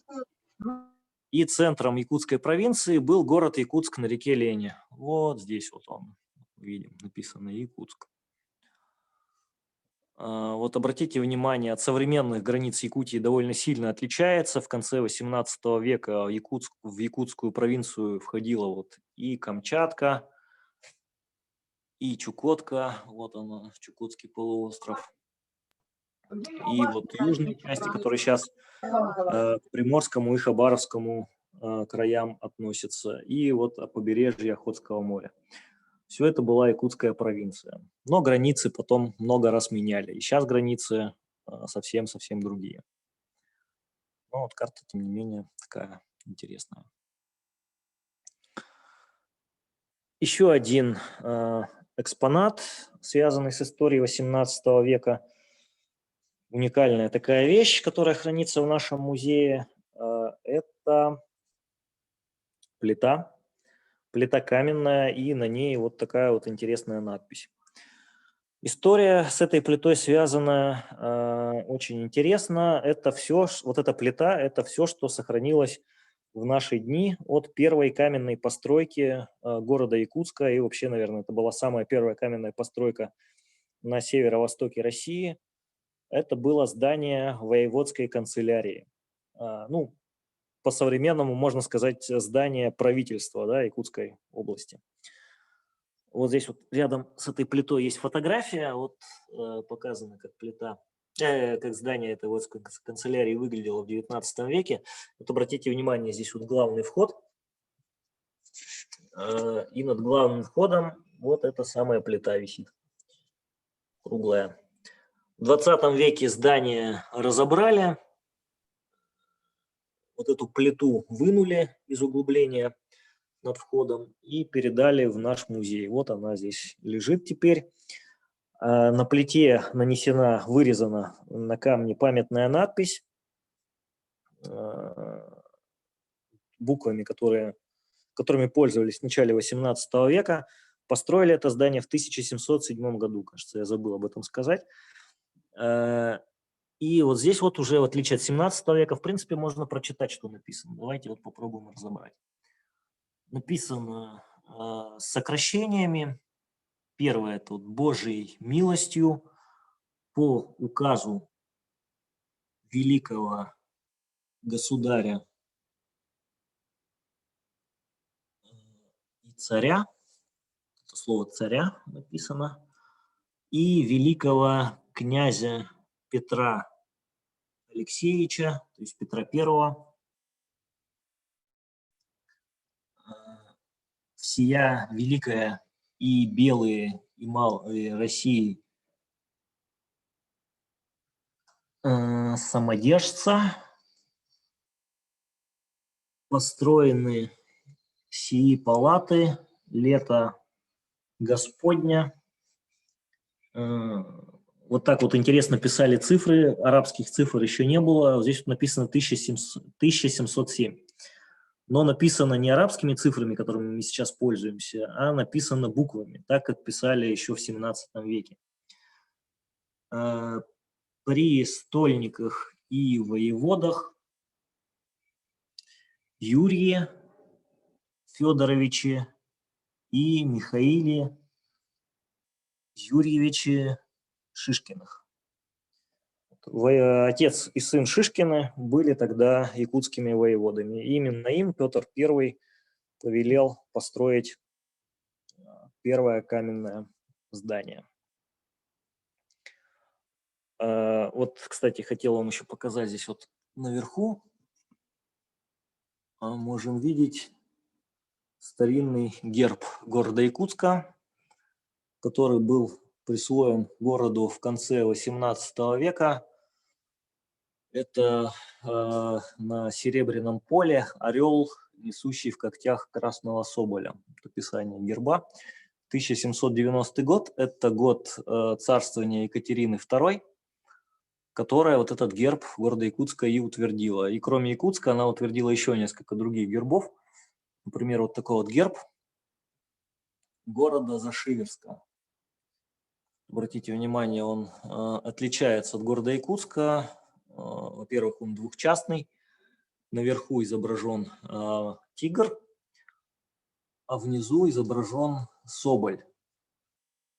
И центром якутской провинции был город Якутск на реке Лени. Вот здесь вот он, видим, написано Якутск. Вот обратите внимание, от современных границ Якутии довольно сильно отличается. В конце 18 века в якутскую провинцию входила вот и Камчатка, и Чукотка, вот она, Чукотский полуостров. И вот южные части, которые сейчас к Приморскому и Хабаровскому краям относятся, и вот побережье Охотского моря. Все это была якутская провинция. Но границы потом много раз меняли. И сейчас границы совсем-совсем другие. Но вот карта, тем не менее, такая интересная. Еще один экспонат, связанный с историей 18 века. Уникальная такая вещь, которая хранится в нашем музее. Это плита каменная, и на ней вот такая вот интересная надпись. История с этой плитой связана очень интересно. Это все, вот эта плита, это все, что сохранилось в наши дни от первой каменной постройки города Якутска. И вообще, наверное, это была самая первая каменная постройка на северо-востоке России. Это было здание воеводской канцелярии. Ну, по-современному можно сказать здание правительства, да, Якутской области. Вот здесь вот рядом с этой плитой есть фотография, вот показано, как плита, как здание этой воеводской канцелярии выглядело в 19 веке. Вот обратите внимание, здесь вот главный вход, и над главным входом вот эта самая плита висит, круглая. В 20 веке здание разобрали. вот эту плиту вынули из углубления над входом и передали в наш музей. Вот она здесь лежит теперь. На плите нанесена, вырезана на камне памятная надпись буквами, которыми пользовались в начале 18 века. Построили это здание в 1707 году, кажется, я забыл об этом сказать. И вот здесь вот уже, в отличие от 17 века, в принципе, можно прочитать, что написано. Давайте вот попробуем разобрать. Написано с сокращениями. Первое – это вот Божьей милостью по указу великого государя и царя, это слово царя написано, и великого князя Петра Алексеевича, то есть Петра Первого, всея великая и белые, и малые России самодержца, построены сии палаты, лето Господня. Вот так вот интересно писали цифры, арабских цифр еще не было. Здесь вот написано 1707. Но написано не арабскими цифрами, которыми мы сейчас пользуемся, а написано буквами, так как писали еще в 17 веке. При стольниках и воеводах Юрии Федоровиче и Михаиле Юрьевиче Шишкиных. Отец и сын Шишкины были тогда якутскими воеводами. И именно им Петр I повелел построить первое каменное здание. Вот, кстати, хотел вам еще показать здесь вот наверху. Можем видеть старинный герб города Якутска, который был присвоен городу в конце 18 века. Это на серебряном поле орел, несущий в когтях красного соболя. Описание герба. 1790 год – это год царствования Екатерины II, которая вот этот герб города Якутска и утвердила. И кроме Якутска она утвердила еще несколько других гербов. Например, вот такой вот герб города Зашиверска. Обратите внимание, он отличается от города Якутска. Во-первых, он двухчастный. Наверху изображен тигр, а внизу изображен соболь.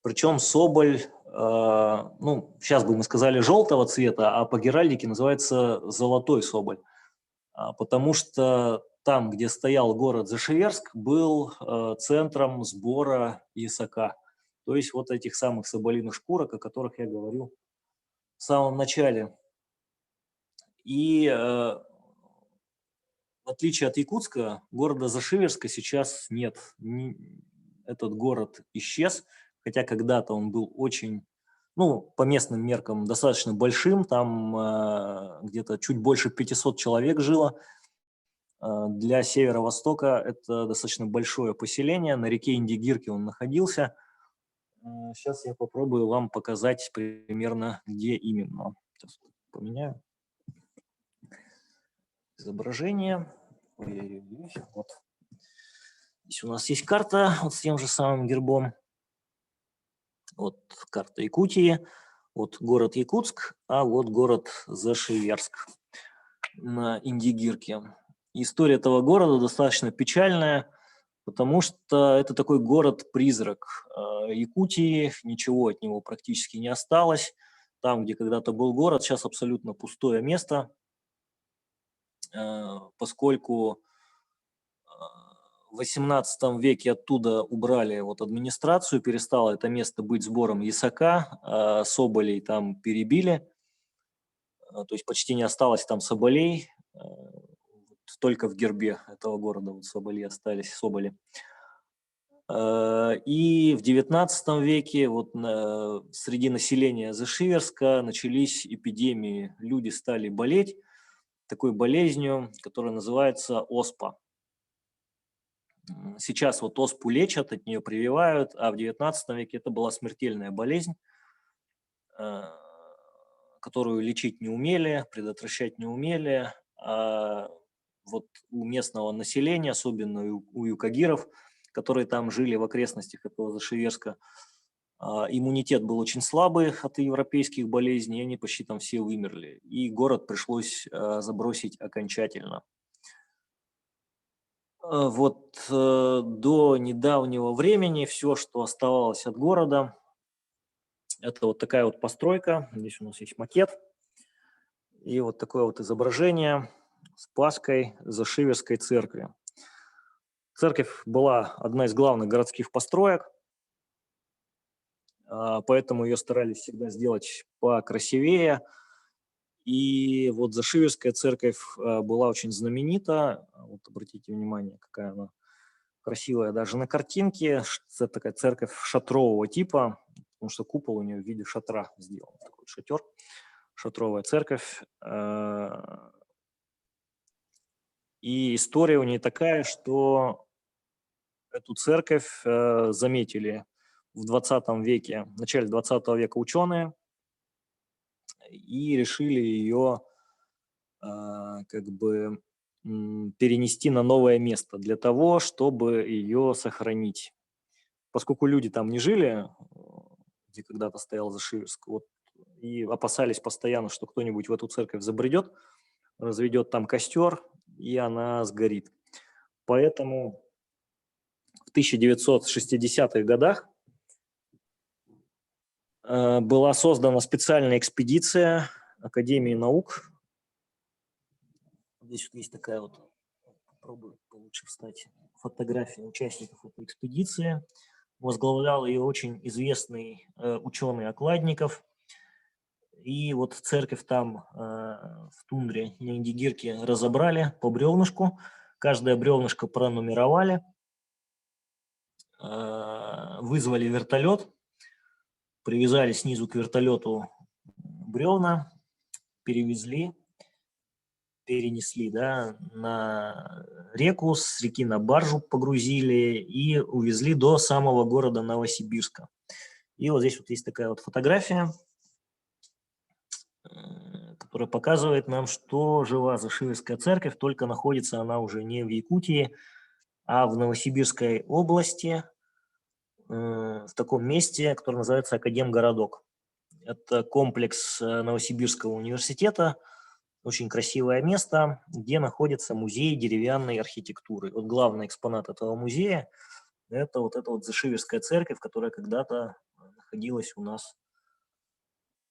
Причем соболь, ну, сейчас бы мы сказали желтого цвета, а по геральдике называется золотой соболь. Потому что там, где стоял город Зашиверск, был центром сбора ясака. То есть вот этих самых соболиных шкурок, о которых я говорил в самом начале. И в отличие от Якутска, города Зашиверска сейчас нет. Этот город исчез, хотя когда-то он был очень, ну, по местным меркам достаточно большим. Там где-то чуть больше 500 человек жило. Для Северо-Востока это достаточно большое поселение. На реке Индигирки он находился. Сейчас я попробую вам показать примерно, где именно. Сейчас поменяю изображение. Вот. Здесь у нас есть карта вот с тем же самым гербом. Вот карта Якутии. Вот город Якутск, а вот город Зашиверск на Индигирке. История этого города достаточно печальная, потому что это такой город-призрак Якутии, ничего от него практически не осталось. Там, где когда-то был город, сейчас абсолютно пустое место, поскольку в 18 веке оттуда убрали вот администрацию, перестало это место быть сбором ясака, соболей там перебили, то есть почти не осталось там соболей, только в гербе этого города вот соболи остались, соболи. И в 19 веке вот среди населения Зашиверска начались эпидемии, люди стали болеть, такой болезнью, которая называется оспа. Сейчас вот оспу лечат, от нее прививают, а в 19 веке это была смертельная болезнь, которую лечить не умели, предотвращать не умели. А вот у местного населения, особенно у юкагиров, которые там жили в окрестностях этого Зашиверска, иммунитет был очень слабый от европейских болезней, и они почти там все вымерли. И город пришлось забросить окончательно. Вот до недавнего времени все, что оставалось от города, это вот такая вот постройка. Здесь у нас есть макет. И вот такое вот изображение Спасской Зашиверской церкви. Церковь была одна из главных городских построек, поэтому ее старались всегда сделать покрасивее. И вот Зашиверская церковь была очень знаменита. Вот обратите внимание, какая она красивая даже на картинке. Это такая церковь шатрового типа, потому что купол у нее в виде шатра сделан. Такой шатер, шатровая церковь. И история у нее такая, что эту церковь заметили в 20 веке, в начале 20 века ученые и решили ее как бы перенести на новое место для того, чтобы ее сохранить. Поскольку люди там не жили, где когда-то стоял Зашиверск, вот, и опасались постоянно, что кто-нибудь в эту церковь забредет, разведет там костер, и она сгорит. Поэтому в 1960-х годах была создана специальная экспедиция Академии наук. Здесь вот есть такая вот, попробую получше встать, фотография участников этой экспедиции. Возглавлял ее очень известный ученый Окладников. И вот церковь там в тундре на Индигирке разобрали по бревнышку. Каждое бревнышко пронумеровали. Вызвали вертолет. Привязали снизу к вертолету бревна. Перевезли. Перенесли, да, на реку, с реки на баржу погрузили и увезли до самого города Новосибирска. И вот здесь вот есть такая вот фотография, которая показывает нам, что жива Зашиверская церковь, только находится она уже не в Якутии, а в Новосибирской области, в таком месте, которое называется Академгородок. Это комплекс Новосибирского университета, очень красивое место, где находится музей деревянной архитектуры. Вот главный экспонат этого музея – это вот эта вот Зашиверская церковь, которая когда-то находилась у нас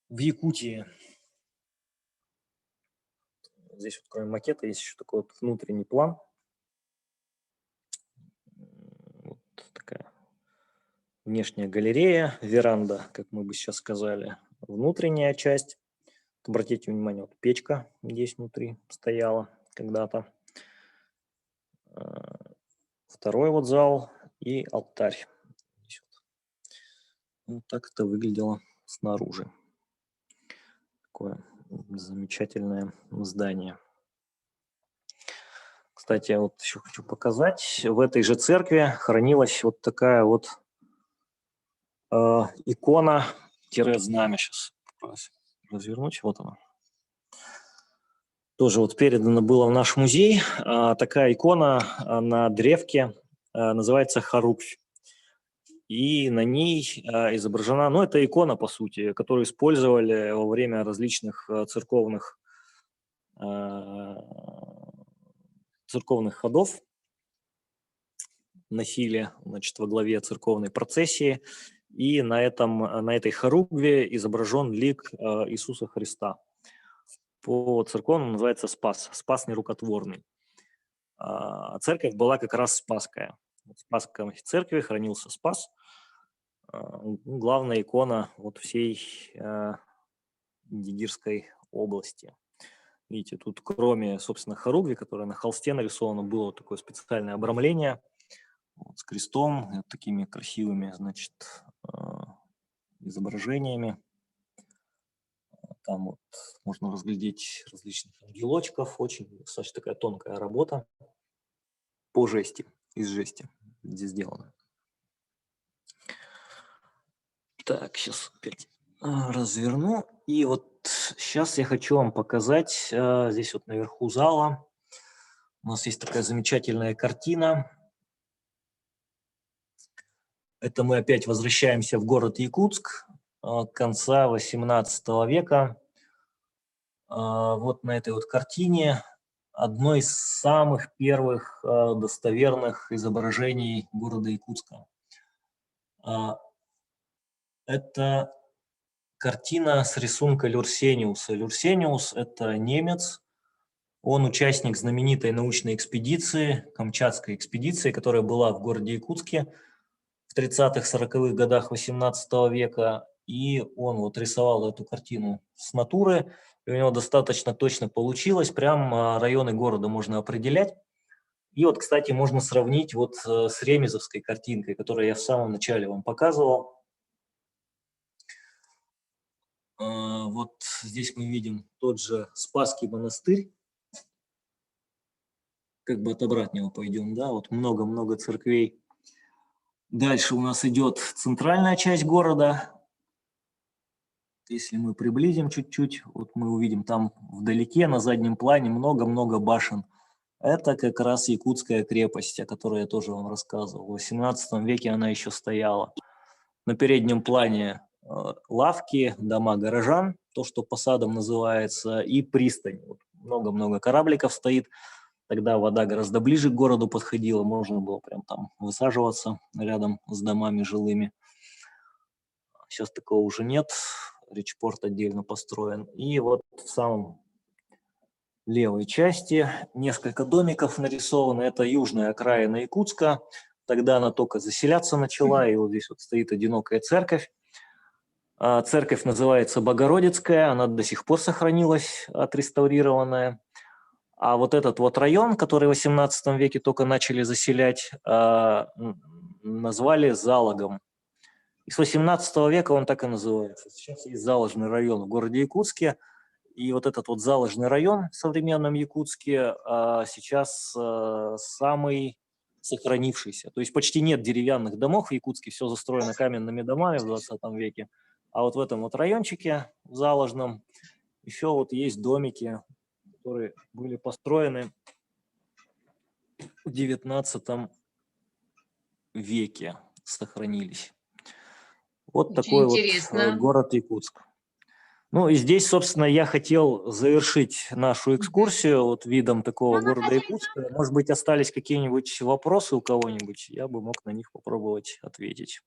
в Якутии. Здесь вот кроме макета есть еще такой вот внутренний план. Вот такая внешняя галерея, веранда, как мы бы сейчас сказали, внутренняя часть. Обратите внимание, вот печка здесь внутри стояла когда-то. Второй вот зал и алтарь. Вот так это выглядело снаружи. Такое замечательное здание. Кстати, вот еще хочу показать. В этой же церкви хранилась вот такая вот икона-знамя. Сейчас развернуть. Вот она. Тоже вот передано было в наш музей. Такая икона на древке называется Харуквь. И на ней изображена, ну, это икона, по сути, которую использовали во время различных церковных ходов, носили, значит, во главе церковной процессии. И на этой хоругве изображен лик Иисуса Христа. По церковному называется Спас, Спас нерукотворный. Церковь была как раз Спасская. В Спасской церкви хранился Спас. Главная икона вот всей Индигирской области. Видите, тут кроме, собственно, хоругви, которая на холсте нарисована, было такое специальное обрамление вот, с крестом, вот такими красивыми, значит, изображениями. Там вот можно разглядеть различных ангелочков. Очень достаточно такая тонкая работа по жести, из жести здесь сделана. Так, сейчас опять разверну. И вот сейчас я хочу вам показать, здесь вот наверху зала у нас есть такая замечательная картина. Это мы опять возвращаемся в город Якутск конца XVIII века. Вот на этой вот картине одно из самых первых достоверных изображений города Якутска. Это картина с рисунка Люрсениуса. Люрсениус – это немец, он участник знаменитой научной экспедиции, Камчатской экспедиции, которая была в городе Якутске в 30-40-х годах XVIII века. И он вот рисовал эту картину с натуры, и у него достаточно точно получилось, прям районы города можно определять. И вот, кстати, можно сравнить вот с ремезовской картинкой, которую я в самом начале вам показывал. Вот здесь мы видим тот же Спасский монастырь. Как бы от обратного пойдем, да, вот много-много церквей. Дальше у нас идет центральная часть города. Если мы приблизим чуть-чуть, вот мы увидим там вдалеке на заднем плане много-много башен. Это как раз Якутская крепость, о которой я тоже вам рассказывал. В XVIII веке она еще стояла. На переднем плане лавки, дома горожан, то, что посадом называется, и пристань. Много-много корабликов стоит. Тогда вода гораздо ближе к городу подходила, можно было прям там высаживаться рядом с домами жилыми. Сейчас такого уже нет, речпорт отдельно построен. И вот в самом левой части несколько домиков нарисованы. Это южная окраина Якутска. Тогда она только заселяться начала, и вот здесь вот стоит одинокая церковь. Церковь называется Богородицкая, она до сих пор сохранилась, отреставрированная. А вот этот вот район, который в XVIII веке только начали заселять, назвали Залогом. И с XVIII века он так и называется. Сейчас есть Заложный район в городе Якутске. И вот этот вот Заложный район в современном Якутске сейчас самый сохранившийся. То есть почти нет деревянных домов в Якутске, все застроено каменными домами в 20 веке. А вот в этом вот райончике, в Заложном, еще вот есть домики, которые были построены в XIX веке, сохранились. Вот Очень такой интересно. вот город Якутск. Ну и здесь, собственно, я хотел завершить нашу экскурсию вот видом такого города Якутска. Может быть, остались какие-нибудь вопросы у кого-нибудь? Я бы мог на них попробовать ответить.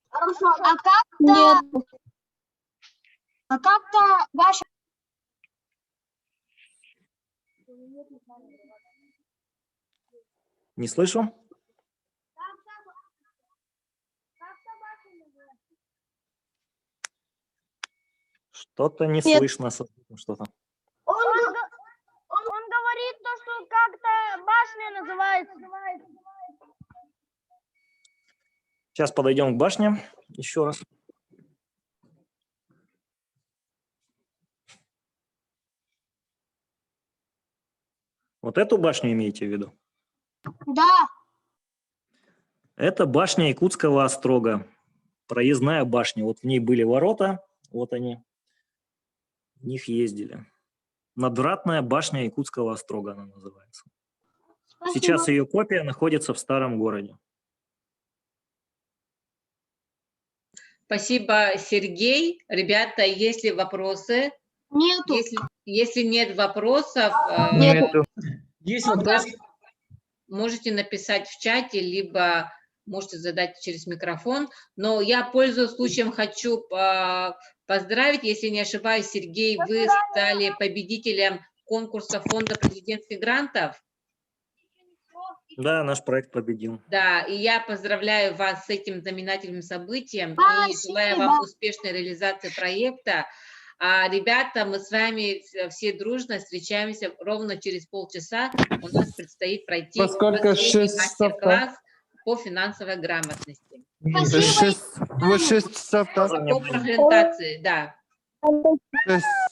Хорошо. А как-то ваша... Не слышу? Что-то не слышно. Что-то. Он говорит то, что как-то башня называется. Сейчас подойдем к башне еще раз. Вот эту башню имеете в виду? Да. Это башня Якутского острога. Проездная башня. Вот в ней были ворота. Вот они. В них ездили. Надвратная башня Якутского острога она называется. Спасибо. Сейчас ее копия находится в старом городе. Спасибо, Сергей. Ребята, есть ли вопросы? Нету. Если нет вопросов, Нету. Есть вопрос? можете написать в чате, либо можете задать через микрофон. Но я, пользуясь случаем, хочу поздравить. Если не ошибаюсь, Сергей, вы стали победителем конкурса Фонда президентских грантов. Да, наш проект победил. Да, и я поздравляю вас с этим знаменательным событием и желаю Спасибо. вам успешной реализации проекта. Ребята, мы с вами все дружно встречаемся ровно через полчаса. У нас предстоит пройти Поскольку последний 6 мастер-класс по финансовой грамотности. В 6 часов, да? По презентации, да. Здравствуйте.